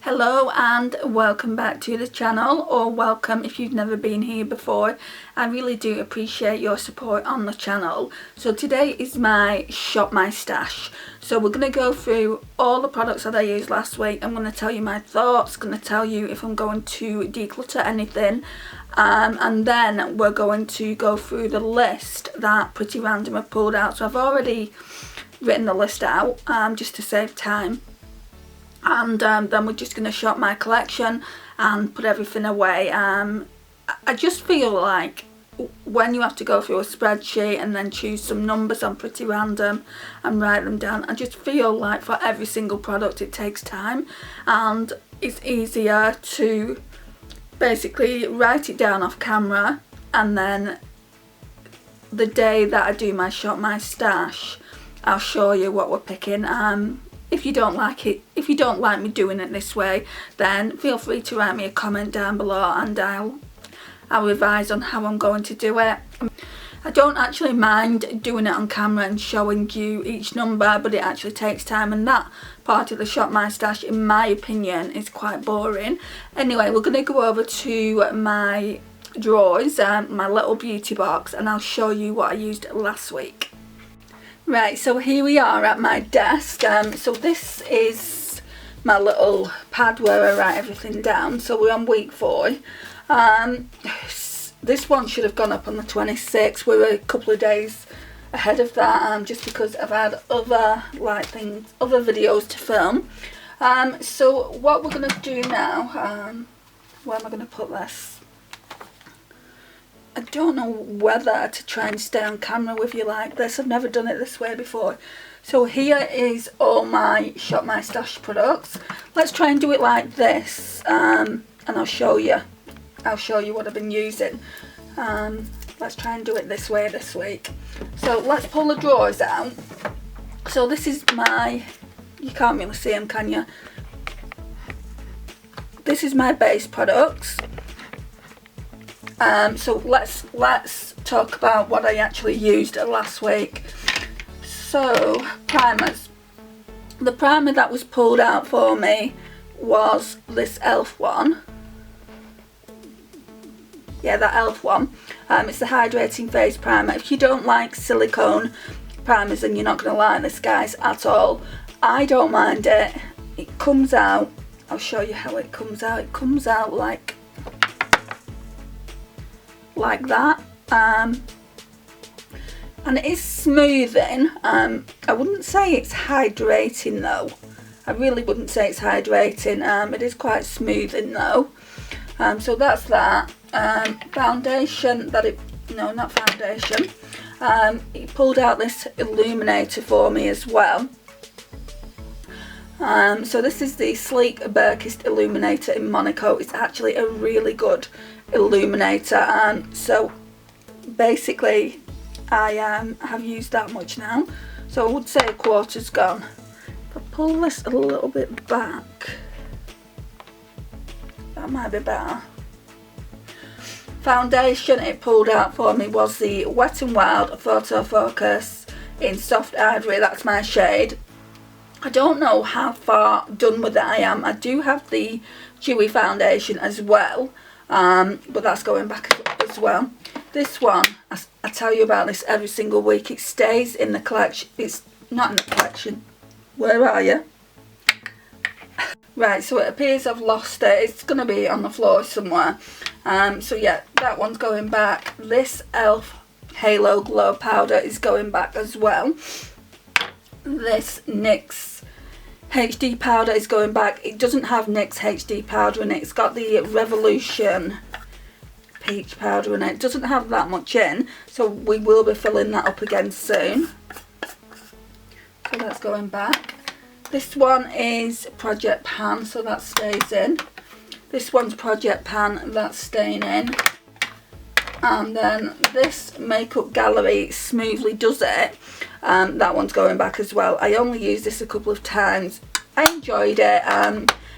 Hello and welcome back to the channel, or welcome if you've never been here before. I really do appreciate your support on the channel. So today is my Shop My Stash. So we're going to go through all the products that I used last week. I'm going to tell you my thoughts, going to tell you if I'm going to declutter anything. And then we're going to go through the list that Pretty Random have pulled out. So I've already written the list out just to save time. And then we're just going to shop my collection and put everything away. I just feel like when you have to go through a spreadsheet and then choose some numbers on Pretty Random and write them down, I just feel like for every single product it takes time, and it's easier to basically write it down off camera, and then the day that I do my Shop My Stash I'll show you what we're picking. If you don't like it, if you don't like me doing it this way, then feel free to write me a comment down below and I'll revise on how I'm going to do it. I don't actually mind doing it on camera and showing you each number, but it actually takes time, and that part of the Shop My Stash, in my opinion, is quite boring. Anyway, we're going to go over to my drawers, my little beauty box, and I'll show you what I used last week. Right, so here we are at my desk. So this is my little pad where I write everything down. So we're on week 4. This one should have gone up on the 26th. We're a couple of days ahead of that, just because I've had other videos to film. So what we're going to do now, where am I going to put this? I don't know whether to try and stay on camera with you like this. I've never done it this way before. So here is all my Shop My Stash products. Let's try and do it like this, and I'll show you what I've been using. Let's try and do it this way this week. So let's pull the drawers out. So this is my, you can't really see them, can you? This is my base products. So let's talk about what I actually used last week. So primers. The primer that was pulled out for me was this e.l.f. one. Yeah, that e.l.f. one. It's the hydrating face primer. If you don't like silicone primers, then you're not going to like this, guys, at all. I don't mind it. It comes out, I'll show you how it comes out. It comes out like that, and it is smoothing. I wouldn't say it's hydrating though. I really wouldn't say it's hydrating. It is quite smoothing though. So that's that. Foundation, not foundation. He pulled out this illuminator for me as well. So this is the Sleek Berkist Illuminator in Monaco. It's actually a really good illuminator. So basically I have used that much now. So I would say a quarter's gone. If I pull this a little bit back, that might be better. Foundation it pulled out for me was the Wet n Wild Photo Focus in Soft Ivory. That's my shade. I don't know how far done with it I am. I do have the Dewy foundation as well, but that's going back as well. This one, I tell you about this every single week. It stays in the collection. It's not in the collection. Where are you? Right, so it appears I've lost it. It's going to be on the floor somewhere. So yeah, that one's going back. This e.l.f. Halo Glow Powder is going back as well. This NYX HD powder is going back. It doesn't have NYX HD powder in it. It's got the Revolution peach powder in it. It doesn't have that much in, so we will be filling that up again soon. So that's going back. This one is Project Pan, so that stays in. This one's Project Pan, that's staying in. And then this Makeup Gallery Smoothly Does It, that one's going back as well. I only used this a couple of times. I enjoyed it.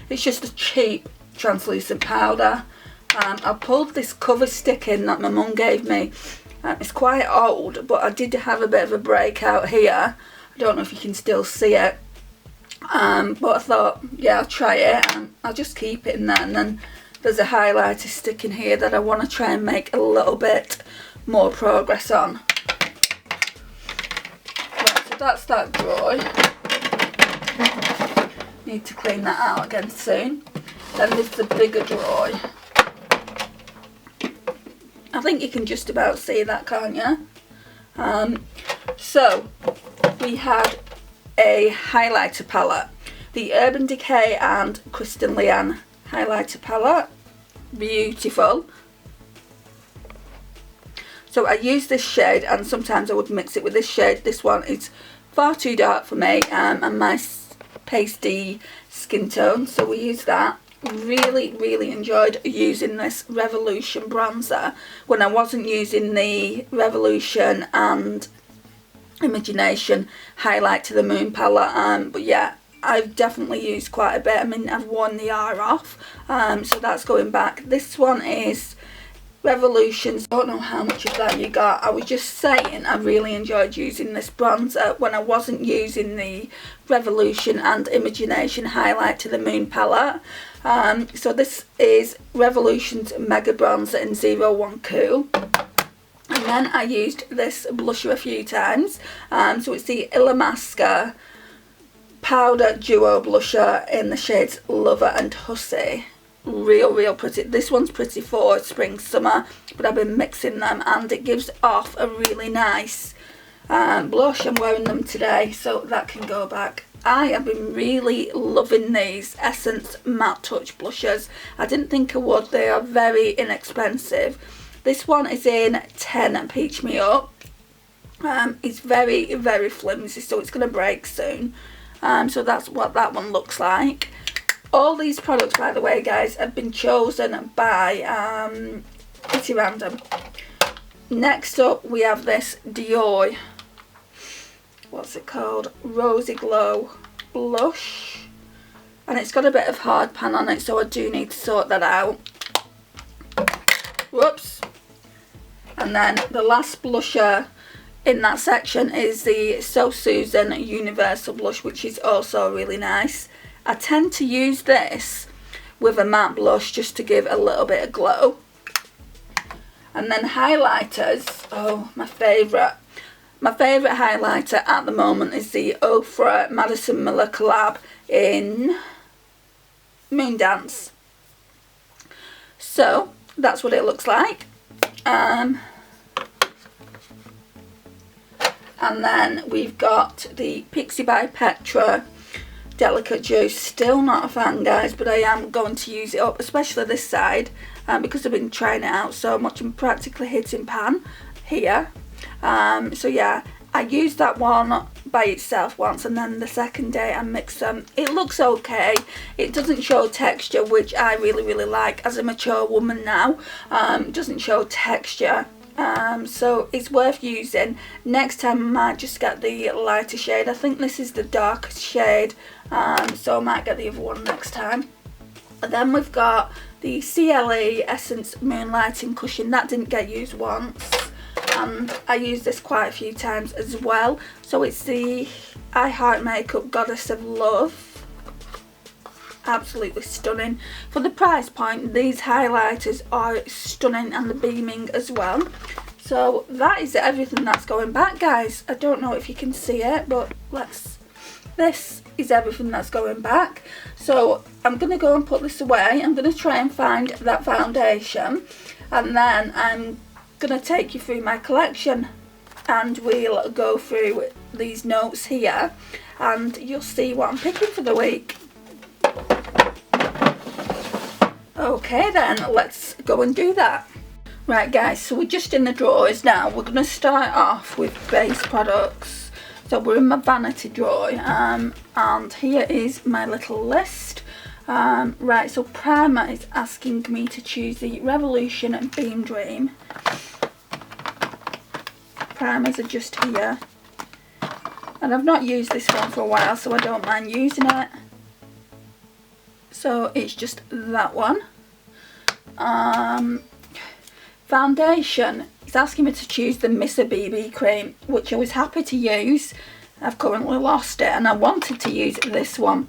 It's just a cheap translucent powder. I pulled this cover stick in that my mum gave me. It's quite old, but I did have a bit of a breakout here. I don't know if you can still see it. but I thought, yeah, I'll try it and I'll just keep it in there. And then there's a highlighter stick in here that I want to try and make a little bit more progress on. Right, so that's that drawer. Need to clean that out again soon. Then there's the bigger drawer. I think you can just about see that, can't you? So we had a highlighter palette, the Urban Decay and Kristen Leanne highlighter palette. Beautiful. So I use this shade, and sometimes I would mix it with this shade. This one is far too dark for me and my pasty skin tone, so we use that. Really enjoyed using this Revolution bronzer when I wasn't using the Revolution and Imagination Highlight to the Moon palette. But yeah, I've definitely used quite a bit. I mean, I've worn the eye off, so that's going back. This one is Revolutions. I don't know how much of that you got. I was just saying I really enjoyed using this bronzer when I wasn't using the Revolution and Imagination Highlight to the Moon palette. So this is Revolution's Mega Bronzer in 01 Cool. And then I used this blusher a few times. So it's the Illamasqua Powder Duo Blusher in the shades Lover and Hussy. Real pretty. This one's pretty for spring, summer, but I've been mixing them and it gives off a really nice blush. I'm wearing them today, so that can go back. I have been really loving these Essence Matte Touch blushers. I didn't think I would. They are very inexpensive. This one is in 10 Peach Me Up. It's very flimsy, so it's going to break soon. So that's what that one looks like. All these products, by the way, guys, have been chosen by Pretty Random. Next up, we have this Dior, what's it called? Rosy Glow blush. And it's got a bit of hard pan on it, so I do need to sort that out. Whoops. And then the last blusher in that section is the So Susan Universal Blush, which is also really nice. I tend to use this with a matte blush just to give a little bit of glow. And then highlighters. Oh, my favourite. My favourite highlighter at the moment is the Ofra Madison Miller collab in Moondance. So that's what it looks like. And then we've got the Pixie by Petra Delicate Juice. Still not a fan, guys, but I am going to use it up, especially this side, because I've been trying it out so much. I'm practically hitting pan here. So yeah, I used that one by itself once, and then the second day I mixed them. It looks okay. It doesn't show texture, which I really like as a mature woman now. Doesn't show texture. So it's worth using. Next time I might just get the lighter shade. I think this is the darkest shade, so I might get the other one next time. And then we've got the CLE Essence Moonlighting Cushion. That didn't get used once, and I used this quite a few times as well. So it's the I Heart Makeup Goddess of Love. Absolutely stunning. For the price point, these highlighters are stunning, and the beaming as well. So that is everything that's going back, guys. I don't know if you can see it, but this is everything that's going back. So I'm going to go and put this away. I'm going to try and find that foundation, and then I'm going to take you through my collection, and we'll go through these notes here, and you'll see what I'm picking for the week. Okay then, let's go and do that. Right guys, so we're just in the drawers now. We're going to start off with base products. So we're in my vanity drawer, and here is my little list. Right, so primer is asking me to choose the Revolution Beam Dream. Primers are just here. And I've not used this one for a while, so I don't mind using it. So it's just that one. Foundation, it's asking me to choose the Missa BB cream, which I was happy to use. I've currently lost it, and I wanted to use this one.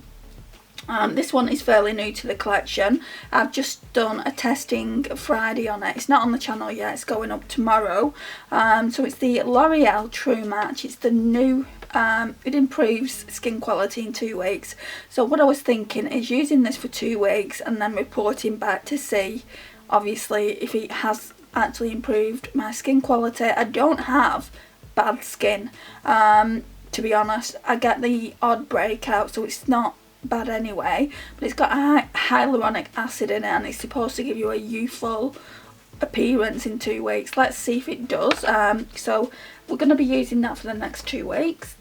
This one is fairly new to the collection. I've just done a testing Friday on it. It's not on the channel yet, it's going up tomorrow. So it's the L'Oreal True Match. It's the new, it improves skin quality in 2 weeks. So what I was thinking is using this for 2 weeks and then reporting back to see, obviously, if it has actually improved my skin quality. I don't have bad skin, to be honest. I get the odd breakout, so it's not bad anyway, but it's got hyaluronic acid in it, and it's supposed to give you a youthful appearance in 2 weeks. Let's see if it does. So we're going to be using that for the next 2 weeks.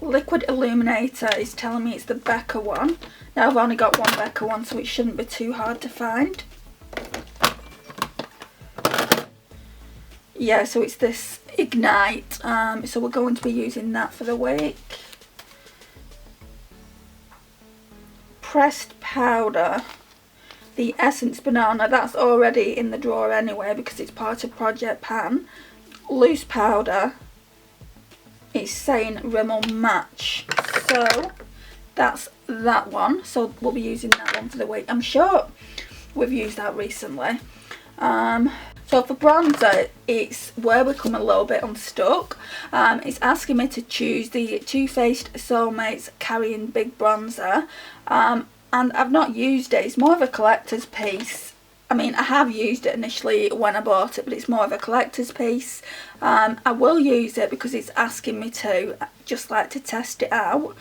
Liquid Illuminator is telling me it's the Becca one. Now I've only got one Becca one, so it shouldn't be too hard to find. Yeah, so it's this Ignite, so we're going to be using that for the week. Pressed powder, the Essence Banana, that's already in the drawer anyway because it's part of Project Pan. Loose powder, it's saying Rimmel Match, so that's that one. So we'll be using that one for the week. I'm sure we've used that recently. So for bronzer, it's where we come a little bit unstuck. It's asking me to choose the Too Faced Soulmates Carrying Big Bronzer. And I've not used it. It's more of a collector's piece. I mean, I have used it initially when I bought it, but it's more of a collector's piece. I will use it because it's asking me to, just like to test it out.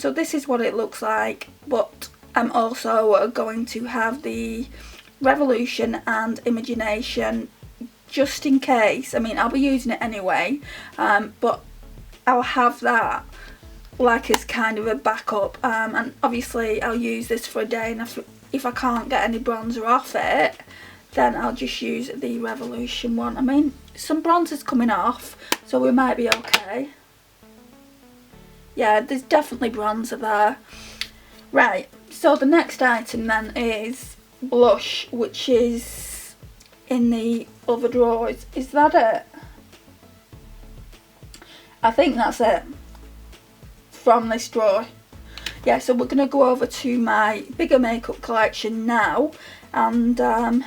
So this is what it looks like, but I'm also going to have the Revolution and Imagination just in case. I mean, I'll be using it anyway, but I'll have that like as kind of a backup, and obviously I'll use this for a day, and if I can't get any bronzer off it, then I'll just use the Revolution one. I mean, some bronzer's coming off, so we might be okay. Yeah, there's definitely bronzer there. Right, so the next item then is blush, which is in the other drawers. Is that it? I think that's it from this drawer. Yeah, so we're going to go over to my bigger makeup collection now, and I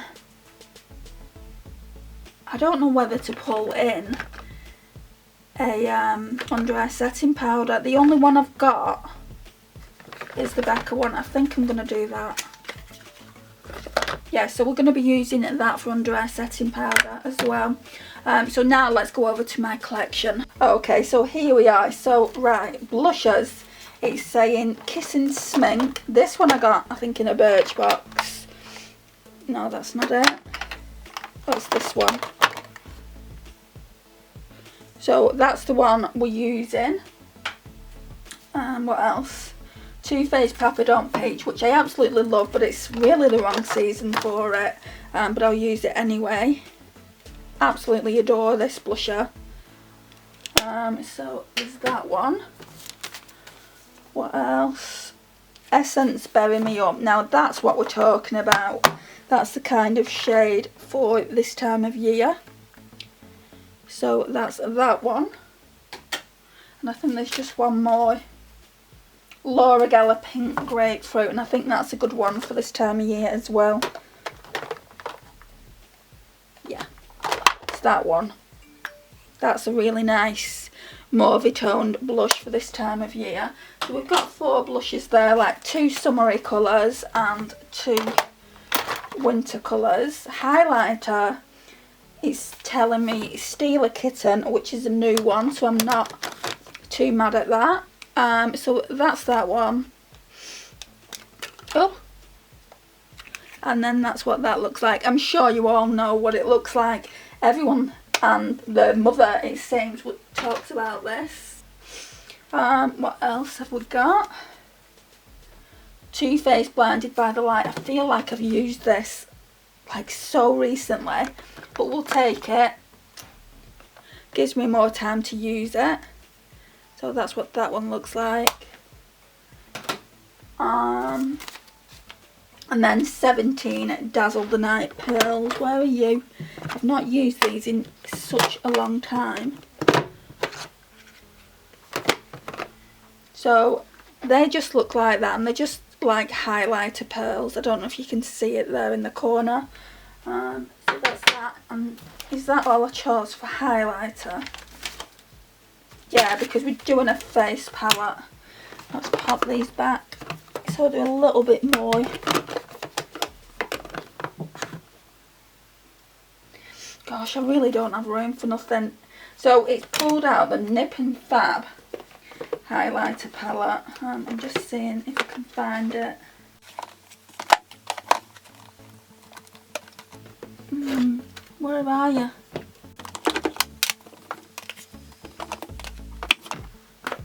don't know whether to pull in a under eye setting powder. The only one I've got is the Becca one. I think I'm going to do that. Yeah, so we're going to be using that for under eye setting powder as well. So now let's go over to my collection. Okay, so here we are. So right, blushers. It's saying Kiss and Smink. This one I got, I think, in a Birchbox. No, that's not it. That's this one. So that's the one we're using. What else? Too Faced Papa Don't Peach, which I absolutely love, but it's really the wrong season for it. But I'll use it anyway. Absolutely adore this blusher. So there's that one. What else? Essence Bury Me Up. Now that's what we're talking about. That's the kind of shade for this time of year. So that's that one. And I think there's just one more. Laura Geller Pink Grapefruit, and I think that's a good one for this time of year as well. Yeah, it's that one. That's a really nice mauvey toned blush for this time of year. So we've got 4 blushes there, like 2 summery colours and 2 winter colours. Highlighter is telling me Steal a Kitten, which is a new one, so I'm not too mad at that. So that's that one. Oh, and then that's what that looks like. I'm sure you all know what it looks like. Everyone and their mother, it seems, talks about this. What else have we got? Too Faced Blinded by the Light. I feel like I've used this like so recently, but we'll take it. Gives me more time to use it. So that's what that one looks like. And then 17 Dazzle the Night Pearls. Where are you? I've not used these in such a long time. So they just look like that, and they're just like highlighter pearls. I don't know if you can see it there in the corner. So that's that. And is that all I chose for highlighter? Yeah, because we're doing a face palette. Let's pop these back. So I'll do a little bit more. Gosh, I really don't have room for nothing. So it's pulled out the Nip and Fab highlighter palette. I'm just seeing if I can find it. Where are you?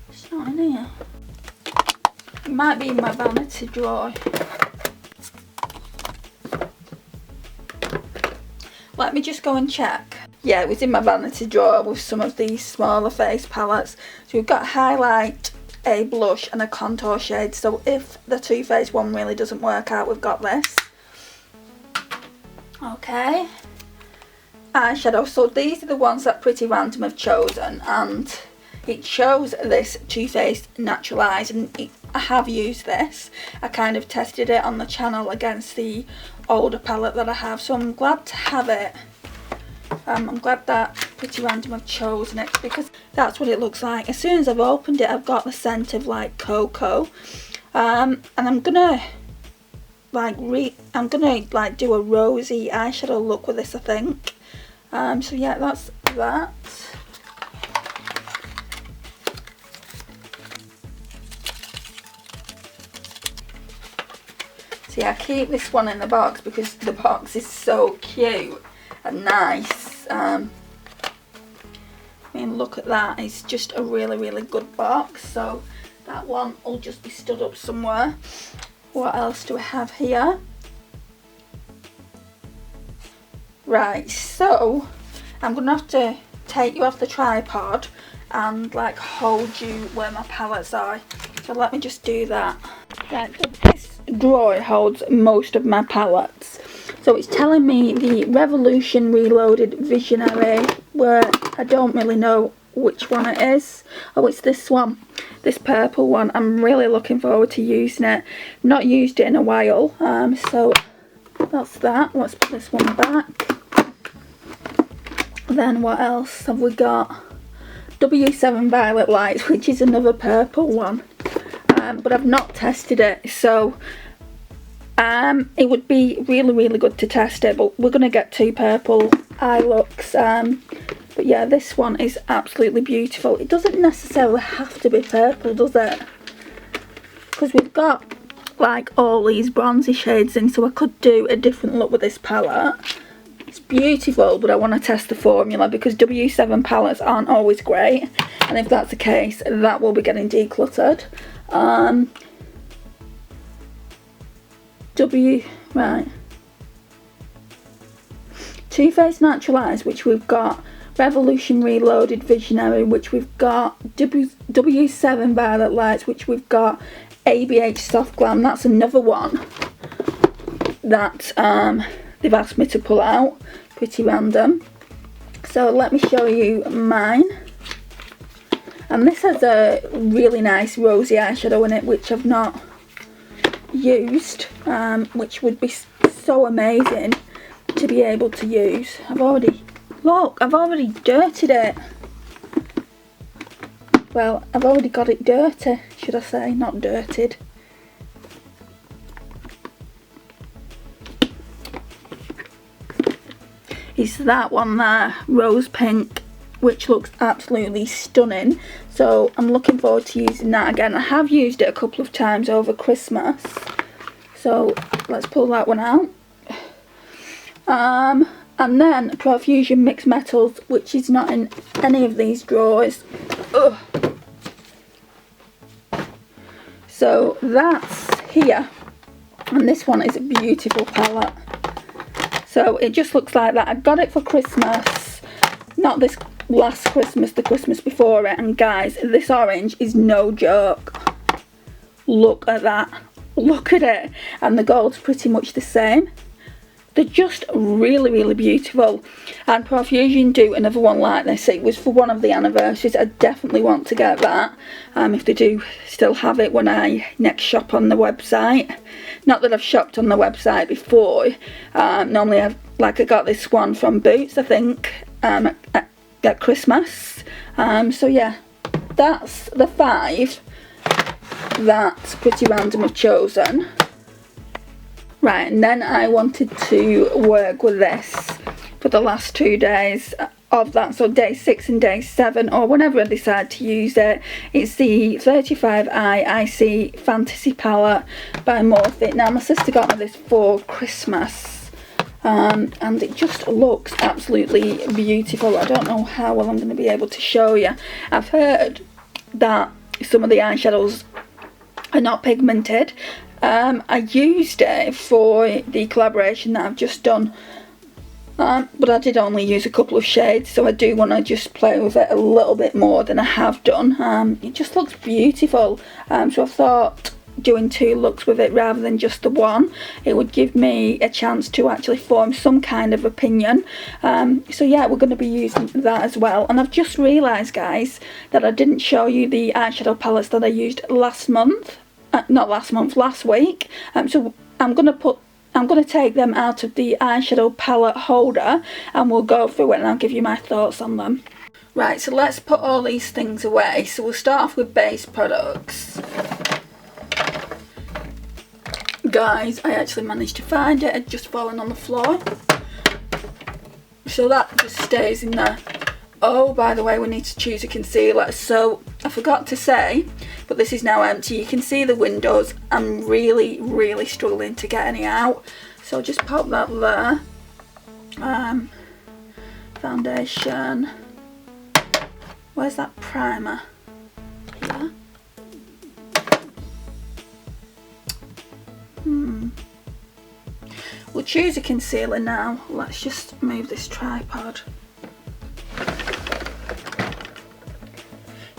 It's not in here. It might be in my vanity drawer. Let me just go and check. Yeah, it was in my vanity drawer with some of these smaller face palettes. So we've got highlight, a blush and a contour shade. So if the Too Faced one really doesn't work out, we've got this. Okay. Eyeshadow. So these are the ones that Pretty Random have chosen, and it shows this Too Faced Natural Eyes, and I have used this. I kind of tested it on the channel against the older palette that I have, so I'm glad to have it. I'm glad that Pretty Random have chosen it, because that's what it looks like. As soon as I've opened it, I've got the scent of like cocoa, and I'm gonna do a rosy eyeshadow look with this, I think. So yeah, that's that. See, I keep this one in the box because the box is so cute and nice. I mean, look at that. It's just a really, really good box. So that one will just be stood up somewhere. What else do we have here? Right, so I'm going to have to take you off the tripod and like hold you where my palettes are. So let me just do that. Right, this drawer holds most of my palettes. So it's telling me the Revolution Reloaded Visionary, where I don't really know which one it is. Oh, it's this one, this purple one. I'm really looking forward to using it. Not used it in a while, so that's that. Let's put this one back. Then what else have we got? W7 Violet Lights, which is another purple one, but I've not tested it, so it would be really, really good to test it, but we're going to get two purple eye looks. But yeah, this one is absolutely beautiful. It doesn't necessarily have to be purple, does it? Because we've got like all these bronzy shades in, so I could do a different look with this palette. It's beautiful, but I want to test the formula because W7 palettes aren't always great, and if that's the case, that will be getting decluttered. Right. Too Faced Natural Eyes, which we've got. Revolution Reloaded Visionary, which we've got. W7 Violet Lights, which we've got. ABH Soft Glam, that's another one that they've asked me to pull out. Pretty Random. So let me show you mine. And this has a really nice rosy eyeshadow in it, which I've not used, which would be so amazing to be able to use. I've already dirtied it. Well, I've already got it dirty, should I say, not dirtied. It's that one there, rose pink, which looks absolutely stunning. So I'm looking forward to using that again. I have used it a couple of times over Christmas. So let's pull that one out. And then Profusion Mixed Metals, which is not in any of these drawers. Ugh. So that's here. And this one is a beautiful palette. So it just looks like that. I got it for Christmas, not this last Christmas, the Christmas before it. And guys, this orange is no joke. Look at that. Look at it. And the gold's pretty much the same. they're just really beautiful. And Profusion do another one like this. It was for one of the anniversaries. I definitely want to get that, if they do still have it when I next shop on the website. Not that I've shopped on the website before. Normally I got this one from Boots, I think, at Christmas. So yeah, that's the 5 that Pretty Random have chosen. Right, and then I wanted to work with this for the last 2 days of that, so day 6 and day 7, or whenever I decide to use it. It's the 35i Icy Fantasy palette by Morphe. Now my sister got me this for Christmas, and it just looks absolutely beautiful. I don't know how well I'm going to be able to show you. I've heard that some of the eyeshadows are not pigmented. I used it for the collaboration that I've just done, but I did only use a couple of shades, so I do want to just play with it a little bit more than I have done. It just looks beautiful, so I thought doing 2 looks with it rather than just the one, it would give me a chance to actually form some kind of opinion. So yeah, we're going to be using that as well. And I've just realised, guys, that I didn't show you the eyeshadow palettes that I used last week. So I'm gonna take them out of the eyeshadow palette holder and we'll go through it and I'll give you my thoughts on them. Right, so let's put all these things away. So we'll start off with base products. Guys, I actually managed to find it. It had just fallen on the floor, so that just stays in there. Oh, by the way, we need to choose a concealer. So I forgot to say, but this is now empty. You can see the windows. I'm really struggling to get any out, so I'll just pop that there. Foundation. Where's that primer? Here. We'll choose a concealer now. Let's just move this tripod.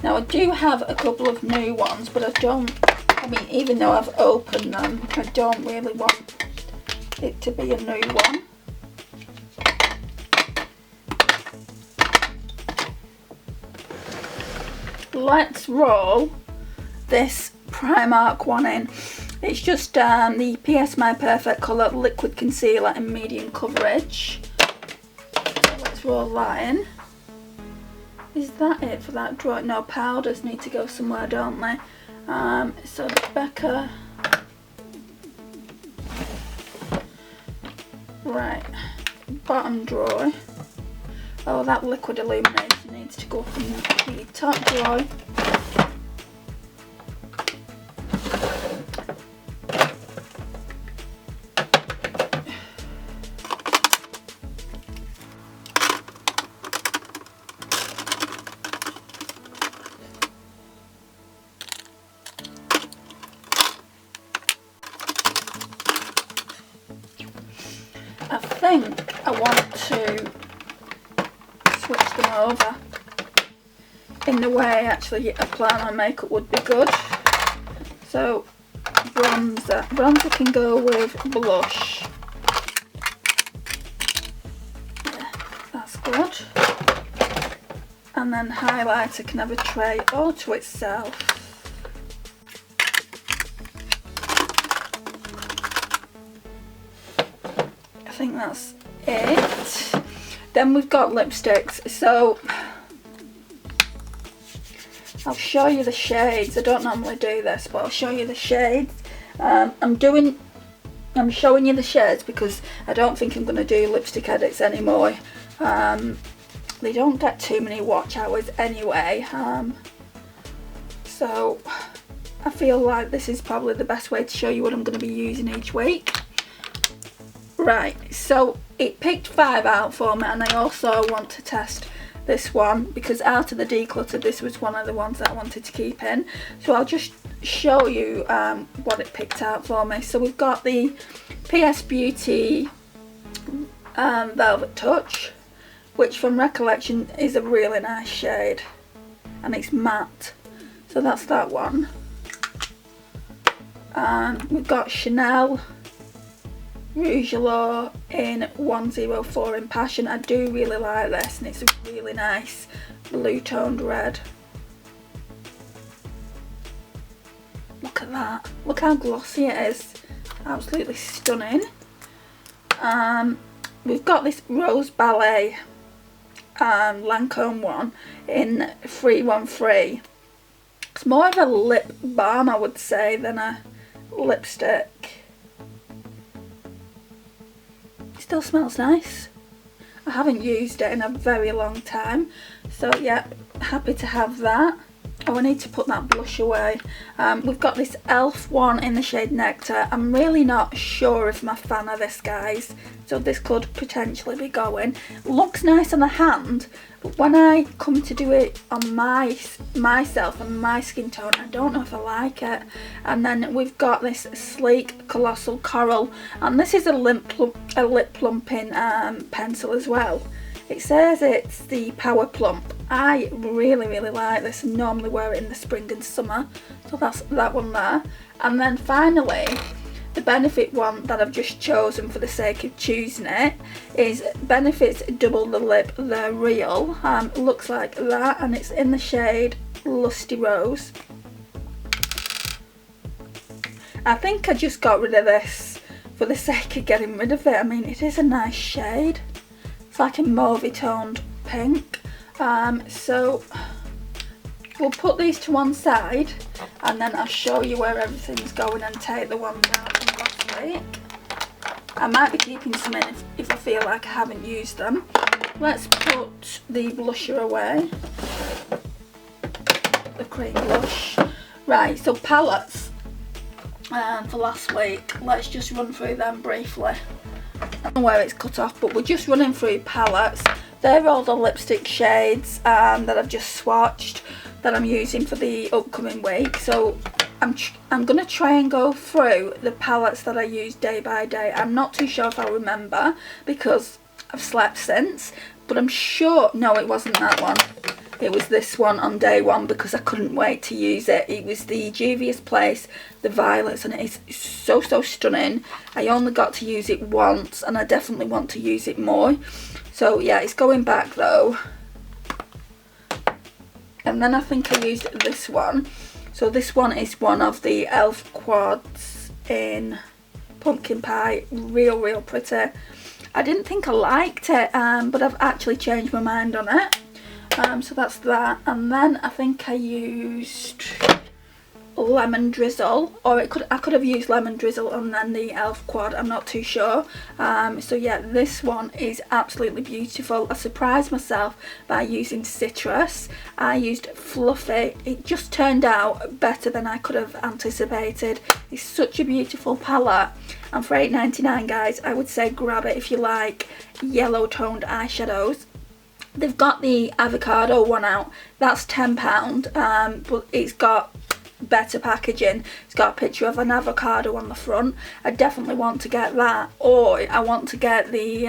Now I do have a couple of new ones, but I mean, even though I've opened them, I don't really want it to be a new one. Let's roll this Primark one in. It's just the PS My Perfect Colour Liquid Concealer in medium coverage. So let's roll that in. Is that it for that drawer? No, powders need to go somewhere, don't they? So Becca. Right, bottom drawer. Oh, that liquid illumination needs to go from the top drawer. I think I want to switch them over in the way actually applying my makeup would be good. So bronzer can go with blush. Yeah, that's good. And then highlighter can have a tray all to itself. I think that's it. Then we've got lipsticks. So I'll show you the shades. I don't normally do this, but I'll show you the shades. I'm showing you the shades because I don't think I'm going to do lipstick edits anymore. They don't get too many watch hours anyway. So I feel like this is probably the best way to show you what I'm going to be using each week. Right, so it picked 5 out for me, and I also want to test this one because out of the decluttered, this was one of the ones that I wanted to keep in. So I'll just show you what it picked out for me. So we've got the PS Beauty Velvet Touch, which from recollection is a really nice shade, and it's matte. So that's that one. And we've got Chanel Rouge Allure in 104 in Passion. I do really like this, and it's a really nice blue toned red. Look at that. Look how glossy it is. Absolutely stunning. We've got this Rose Ballet Lancome one in 313. It's more of a lip balm, I would say, than a lipstick. It still smells nice. I haven't used it in a very long time, so yeah, happy to have that. Oh, I need to put that blush away. We've got this e.l.f. one in the shade Nectar. I'm really not sure if I'm a fan of this, guys, so this could potentially be going. Looks nice on the hand, but when I come to do it on myself and my skin tone, I don't know if I like it. And then we've got this Sleek Colossal Coral, and this is a lip plumping pencil as well. It says it's the Power Plump. I really like this and normally wear it in the spring and summer, so that's that one there. And then finally, the Benefit one that I've just chosen for the sake of choosing it is Benefit's Double the Lip. They're real. Looks like that, and it's in the shade Lusty Rose. I think I just got rid of this for the sake of getting rid of it. I mean, it is a nice shade. It's like a mauvey toned pink. So we'll put these to one side, and then I'll show you where everything's going and take the ones out from last week. I might be keeping some in if I feel like I haven't used them. Let's put the blusher away. The cream blush. Right, so palettes for last week. Let's just run through them briefly. I don't know where it's cut off, but we're just running through palettes. They're all the lipstick shades that I've just swatched that I'm using for the upcoming week. So I'm going to try and go through the palettes that I use day by day. I'm not too sure if I'll remember because I've slept since, but I'm sure, no, it wasn't that one. It was this one on day one because I couldn't wait to use it. It was the Juvia's Place, the Violets, and it is so stunning. I only got to use it once, and I definitely want to use it more. So yeah, it's going back though. And then I think I used this one. So this one is one of the e.l.f. quads in Pumpkin Pie. Real pretty. I didn't think I liked it, but I've actually changed my mind on it. So that's that. And then I think I used Lemon Drizzle, or I could have used Lemon Drizzle and then the e.l.f. quad, I'm not too sure. So yeah, this one is absolutely beautiful. I surprised myself by using Citrus. I used Fluffy. It just turned out better than I could have anticipated. It's such a beautiful palette, and for $8.99, guys, I would say grab it if you like yellow toned eyeshadows. They've got the avocado one out. That's £10, but it's got better packaging. It's got a picture of an avocado on the front. I definitely want to get that, or I want to get the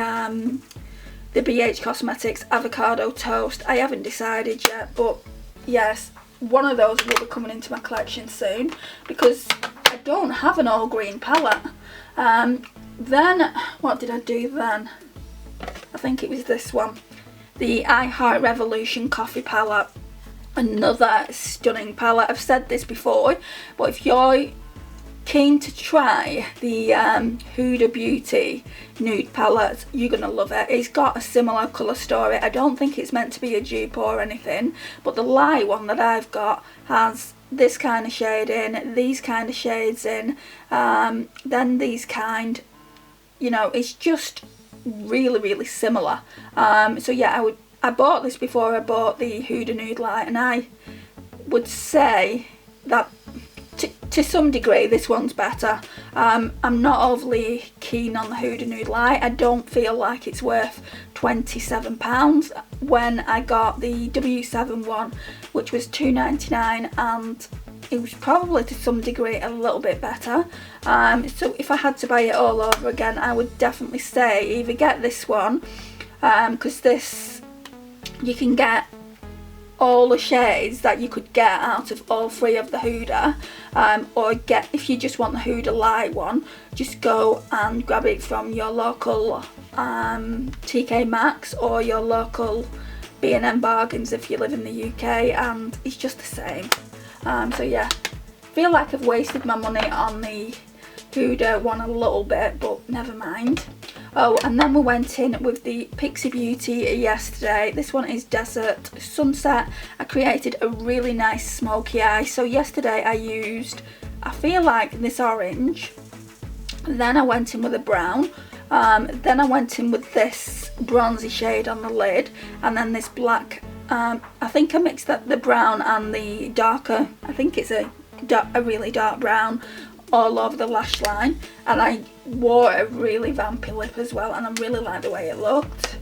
BH Cosmetics avocado toast. I haven't decided yet, but yes, one of those will be coming into my collection soon because I don't have an all green palette. Then what did I do then? I think it was this one, the I Heart Revolution coffee palette. Another stunning palette. I've said this before, but if you're keen to try the Huda Beauty nude palette, you're gonna love it. It's got a similar colour story. I don't think it's meant to be a dupe or anything, but the light one that I've got has this kind of shade in, these kind of shades in, then these kind, you know, it's just really similar. So yeah, I bought this before I bought the Huda Nude Light, and I would say that to some degree this one's better. I'm not overly keen on the Huda Nude Light. I don't feel like it's worth £27 when I got the W7 one, which was £2.99, and it was probably to some degree a little bit better. So if I had to buy it all over again, I would definitely say either get this one, because this you can get all the shades that you could get out of all three of the Huda, or get, if you just want the Huda light one, just go and grab it from your local TK Maxx or your local B&M Bargains if you live in the UK, and it's just the same. So yeah, feel like I've wasted my money on the Huda one a little bit, but never mind. Oh, and then we went in with the Pixie Beauty yesterday. This one is Desert Sunset. I created a really nice smoky eye. So yesterday I used, I feel like, this orange. Then I went in with a brown. Then I went in with this bronzy shade on the lid. And then this black, I think I mixed up the brown and the darker, I think it's a really dark brown, all over the lash line, and I wore a really vampy lip as well, and I really like the way it looked.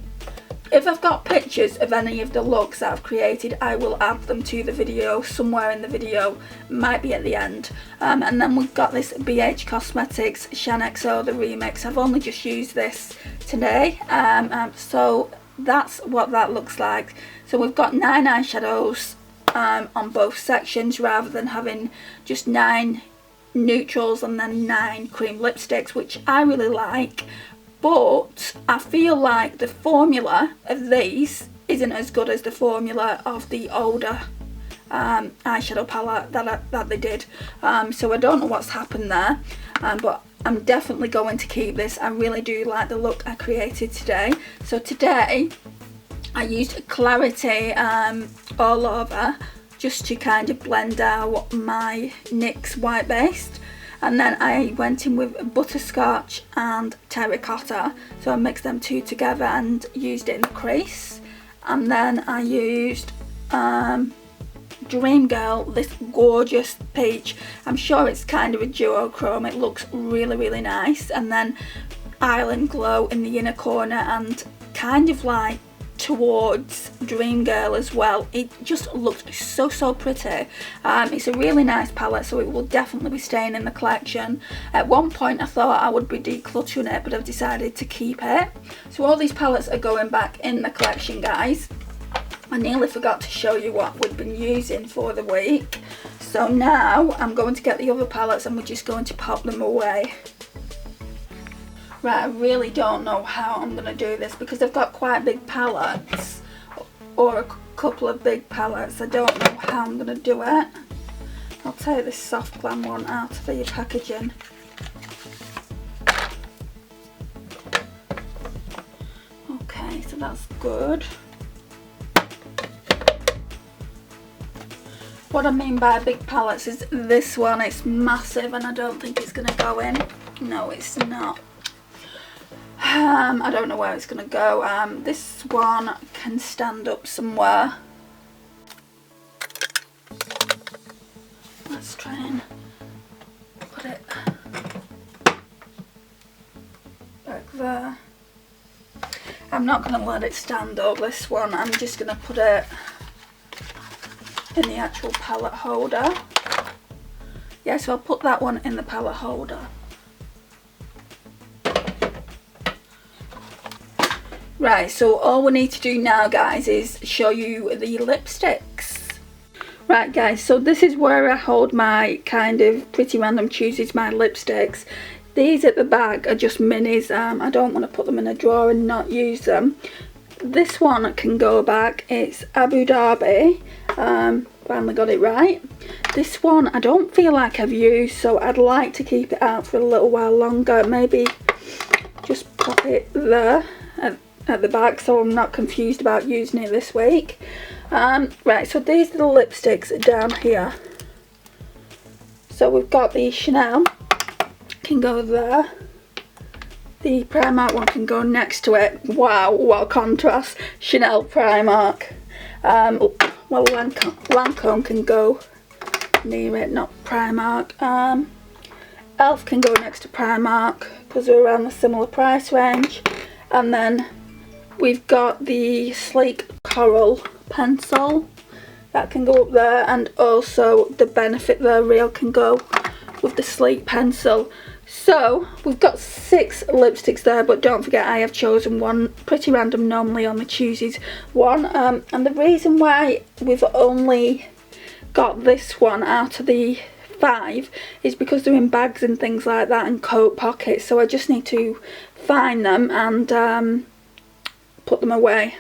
If I've got pictures of any of the looks that I've created, I will add them to the video somewhere in the video, might be at the end. And then we've got this BH Cosmetics Shan XO, the remix. I've only just used this today, so that's what that looks like. So we've got 9 eyeshadows on both sections, rather than having just 9 neutrals and then 9 cream lipsticks, which I really like, but I feel like the formula of these isn't as good as the formula of the older eyeshadow palette that they did. So I don't know what's happened there, but I'm definitely going to keep this. I really do like the look I created today. So today I used Clarity all over, just to kind of blend out my NYX white based, and then I went in with Butterscotch and Terracotta, so I mixed them two together and used it in the crease. And then I used Dream Girl, this gorgeous peach. I'm sure it's kind of a duochrome, it looks really nice. And then Island Glow in the inner corner, and kind of like towards Dream Girl as well. It just looks so pretty. It's a really nice palette, so it will definitely be staying in the collection. At one point I thought I would be decluttering it, but I've decided to keep it. So all these palettes are going back in the collection, guys. I nearly forgot to show you what we've been using for the week. So now I'm going to get the other palettes and we're just going to pop them away. Right, I really don't know how I'm going to do this, because I've got quite big palettes, or a couple of big palettes. I don't know how I'm going to do it. I'll take this Soft Glam one out of the packaging. Okay, so that's good. What I mean by big palettes is this one, it's massive and I don't think it's going to go in. No, it's not. I don't know where it's going to go. This one can stand up somewhere. Let's try and put it back there. I'm not going to let it stand up, this one. I'm just going to put it in the actual palette holder. Yeah, so I'll put that one in the palette holder. Right, so all we need to do now, guys, is show you the lipsticks. Right, guys, so this is where I hold my kind of Pretty Random Chooses my lipsticks. These at the back are just minis. I don't want to put them in a drawer and not use them. This one can go back. It's Abu Dhabi. Finally got it right. This one I don't feel like I've used, so I'd like to keep it out for a little while longer. Maybe just pop it there at the back so I'm not confused about using it this week. Right, so these are the lipsticks down here. So we've got the Chanel, can go there. The Primark one can go next to it. Wow, what a contrast. Chanel, Primark. Well, Lancome can go near it, not Primark. Elf can go next to Primark because they're around the similar price range. And then we've got the Sleek Coral pencil that can go up there, and also the Benefit the Real can go with the Sleek pencil. So we've got 6 lipsticks there, but don't forget I have chosen one pretty random. Normally only chooses one, and the reason why we've only got this one out of the 5 is because they're in bags and things like that and coat pockets, so I just need to find them and put them away.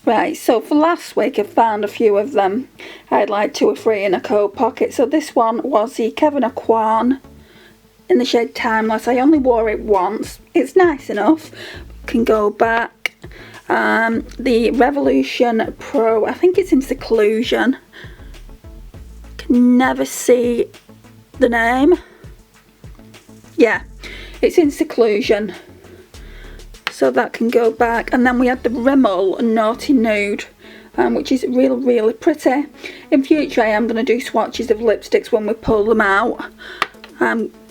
Right, so for last week I found a few of them. I had like 2 or 3 in a coat pocket. So this one was the Kevin Aquan in the shade Timeless. I only wore it once. It's nice enough. Can go back. The Revolution Pro, I think it's in Seclusion. Can never see the name. Yeah, it's in Seclusion. So that can go back. And then we had the Rimmel Naughty Nude, which is really pretty. In future I am going to do swatches of lipsticks when we pull them out,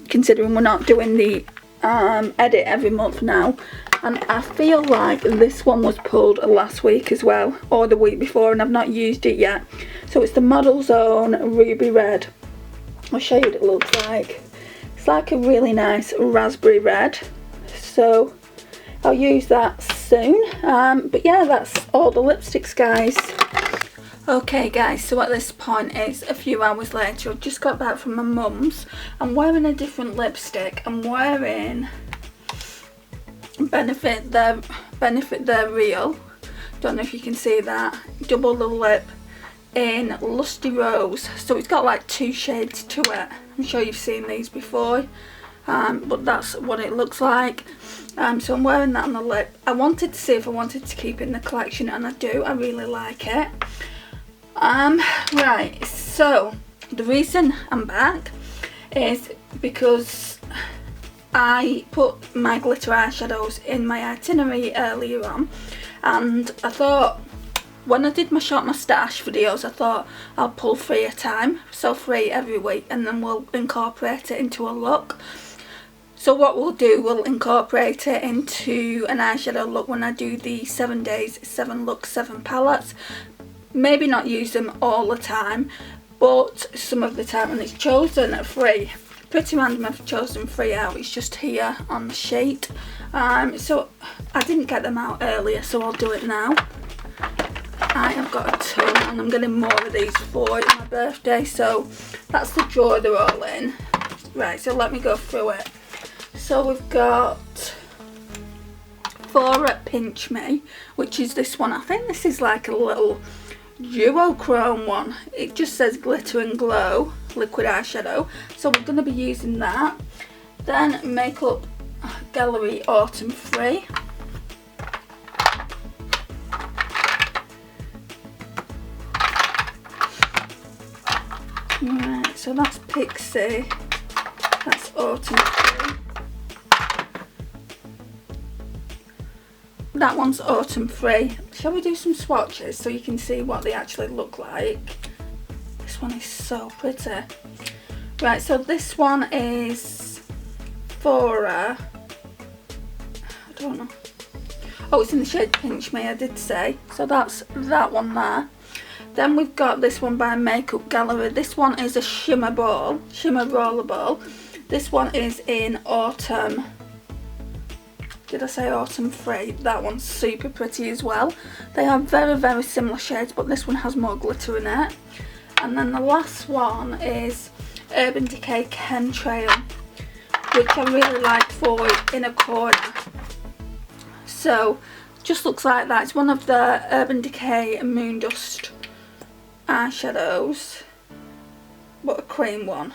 considering we're not doing the edit every month now. And I feel like this one was pulled last week as well, or the week before, and I've not used it yet. So it's the Model's Own Ruby Red. I'll show you what it looks like. It's like a really nice raspberry red. So I'll use that soon. But yeah, that's all the lipsticks, guys. Okay guys, so at this point it's a few hours later. I've just got back from my mum's. I'm wearing a different lipstick. I'm wearing Benefit They're Real. Don't know if you can see that. Double the lip in Lusty Rose. So it's got like 2 shades to it. I'm sure you've seen these before. But that's what it looks like. So I'm wearing that on the lip. I wanted to see if I wanted to keep it in the collection, and I do. I really like it. Right, so the reason I'm back is because I put my glitter eyeshadows in my itinerary earlier on, and I thought, when I did my Shop My Stash videos, I thought I'll pull 3 at a time, so 3 every week, and then we'll incorporate it into a look. So what we'll do, we'll incorporate it into an eyeshadow look when I do the 7 days, 7 looks, 7 palettes. Maybe not use them all the time, but some of the time. And it's chosen at 3. Pretty random, I've chosen 3 out. It's just here on the sheet. So I didn't get them out earlier, so I'll do it now. I have got a ton, and I'm getting more of these for my birthday, so that's the drawer they're all in. Right, so let me go through it. So we've got Fora Pinch Me, which is this one. I think this is like a little duochrome one. It just says Glitter and Glow liquid eyeshadow, so we're going to be using that. Then Makeup Gallery Autumn Free. Right, so that's Pixie, that's Autumn Free. That one's Autumn Free. Shall we do some swatches so you can see what they actually look like? This one is so pretty. Right, so this one is Fora. I don't know. Oh, it's in the shade Pinch Me, I did say. So that's that one there. Then we've got this one by Makeup Gallery. This one is a shimmer roller ball. This one is in Autumn. Did I say Autumn Free? That one's super pretty as well. They are very similar shades, but this one has more glitter in it. And then the last one is Urban Decay Chemtrail, which I really like for Inner Corner. So just looks like that. It's one of the Urban Decay Moondust eyeshadows, but a cream one.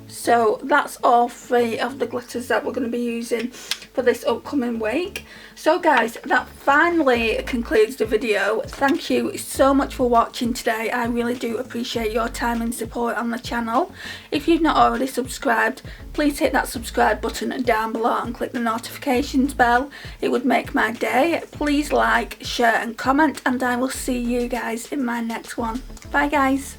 So that's all 3 of the glitters that we're going to be using for this upcoming week. So guys, that finally concludes the video. Thank you so much for watching today. I really do appreciate your time and support on the channel. If you've not already subscribed, please hit that subscribe button down below and click the notifications bell. It would make my day. Please like, share and comment, and I will see you guys in my next one. Bye guys.